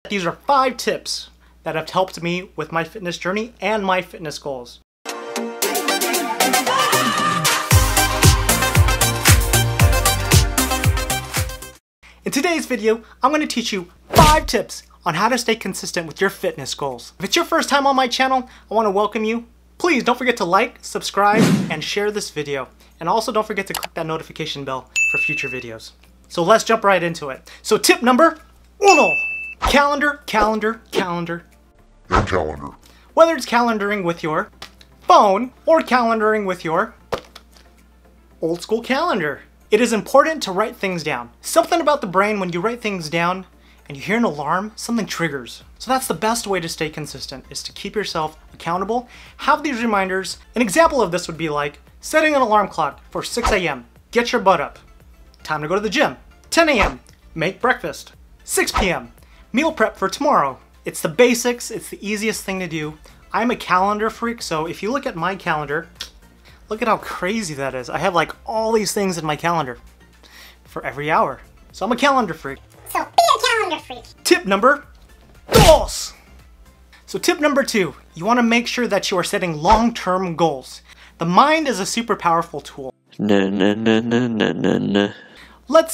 These are 5 tips that have helped me with my fitness journey and my fitness goals. In today's video, I'm going to teach you 5 tips on how to stay consistent with your fitness goals. If it's your first time on my channel, I want to welcome you. Please don't forget to like, subscribe, and share this video. And also don't forget to click that notification bell for future videos. So let's jump right into it. So tip number 1. Calendar, calendar, calendar. And calendar. Whether it's calendaring with your phone or calendaring with your old school calendar. It is important to write things down. Something about the brain, when you write things down and you hear an alarm, something triggers. So that's the best way to stay consistent, is to keep yourself accountable. Have these reminders. An example of this would be like setting an alarm clock for 6 a.m. Get your butt up. Time to go to the gym. 10 a.m. Make breakfast. 6 p.m. Meal prep for tomorrow. It's the basics. It's the easiest thing to do. I'm a calendar freak, so if you look at my calendar, look at how crazy that is. I have like all these things in my calendar for every hour. So I'm a calendar freak. So be a calendar freak. Tip number 2. So tip number 2, you want to make sure that you are setting long-term goals. The mind is a super powerful tool. Let's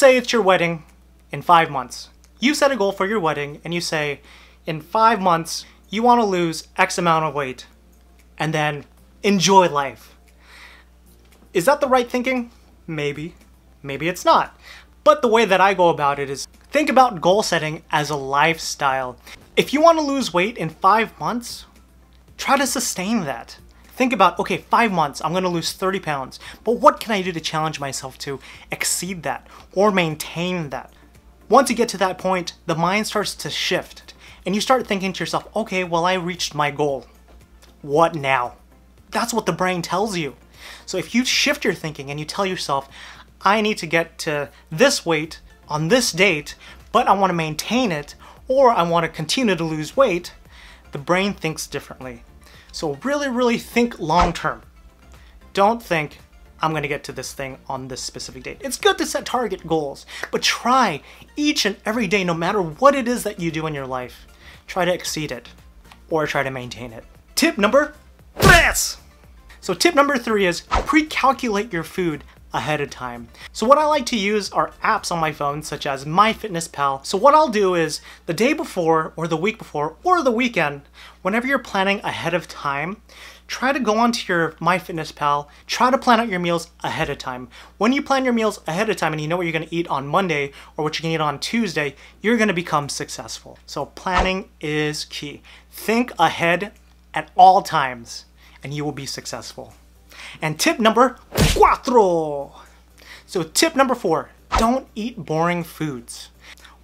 say it's your wedding in 5 months. You set a goal for your wedding and you say, in 5 months, you want to lose X amount of weight and then enjoy life. Is that the right thinking? Maybe. Maybe it's not. But the way that I go about it is think about goal setting as a lifestyle. If you want to lose weight in 5 months, try to sustain that. Think about, okay, 5 months, I'm going to lose 30 pounds. But what can I do to challenge myself to exceed that or maintain that? Once you get to that point, the mind starts to shift. And you start thinking to yourself, okay, well, I reached my goal. What now? That's what the brain tells you. So if you shift your thinking and you tell yourself, I need to get to this weight on this date, but I want to maintain it, or I want to continue to lose weight, the brain thinks differently. So really think long term. Don't think, I'm going to get to this thing on this specific date. It's good to set target goals, but try each and every day, no matter what it is that you do in your life, try to exceed it or try to maintain it. Tip number 3. So tip number 3 is pre-calculate your food ahead of time. So what I like to use are apps on my phone such as MyFitnessPal. So what I'll do is the day before or the week before or the weekend, whenever you're planning ahead of time, try to go onto your MyFitnessPal, try to plan out your meals ahead of time. When you plan your meals ahead of time and you know what you're going to eat on Monday or what you're going to eat on Tuesday, you're going to become successful. So planning is key. Think ahead at all times and you will be successful. And tip number 4. So tip number 4, don't eat boring foods.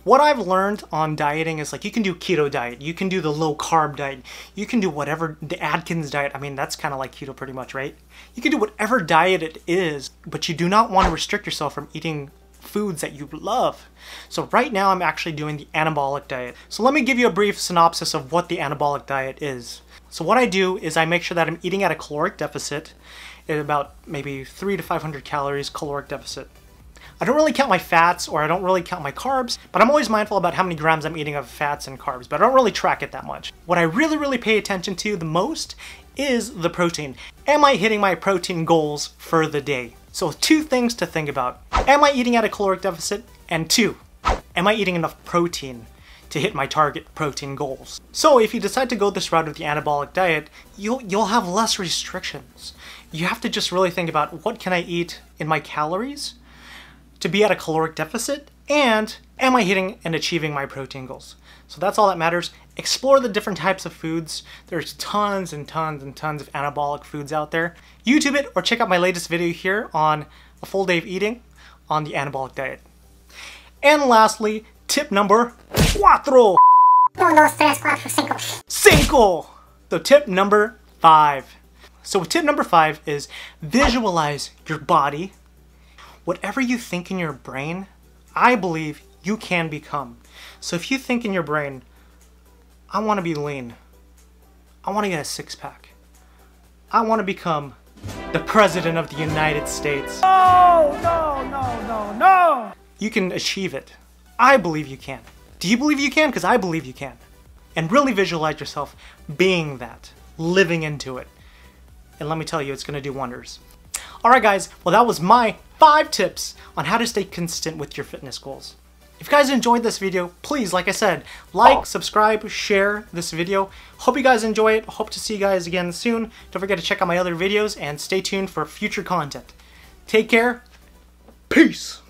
What I've learned on dieting is like you can do keto diet, you can do the low carb diet, you can do whatever, the Atkins diet, I mean that's kind of like keto pretty much, right? You can do whatever diet it is, but you do not want to restrict yourself from eating foods that you love. So right now I'm actually doing the anabolic diet. So let me give you a brief synopsis of what the anabolic diet is. So what I do is I make sure that I'm eating at a caloric deficit at about maybe 300 to 500 calories caloric deficit. I don't really count my fats or I don't really count my carbs, but I'm always mindful about how many grams I'm eating of fats and carbs, but I don't really track it that much. What I really pay attention to the most is the protein. Am I hitting my protein goals for the day? So 2 things to think about. Am I eating at a caloric deficit? And 2, am I eating enough protein to hit my target protein goals? So if you decide to go this route with the anabolic diet, you'll have less restrictions. You have to just really think about what can I eat in my calories to be at a caloric deficit, and am I hitting and achieving my protein goals? So that's all that matters. Explore the different types of foods. There's tons and tons and tons of anabolic foods out there. YouTube it or check out my latest video here on a full day of eating on the anabolic diet. And lastly, tip number 4. 1, 2, 3, 4, 5. 5. So tip number 5. So tip number 5 is visualize your body. Whatever you think in your brain, I believe you can become. So if you think in your brain, I want to be lean, I want to get a 6-pack, I want to become the President of the United States. No! You can achieve it. I believe you can. Do you believe you can? Because I believe you can. And really visualize yourself being that, living into it. And let me tell you, it's going to do wonders. Alright guys, well that was my 5 tips on how to stay consistent with your fitness goals. If you guys enjoyed this video, please, like I said, like, subscribe, share this video. Hope you guys enjoy it. Hope to see you guys again soon. Don't forget to check out my other videos and stay tuned for future content. Take care. Peace.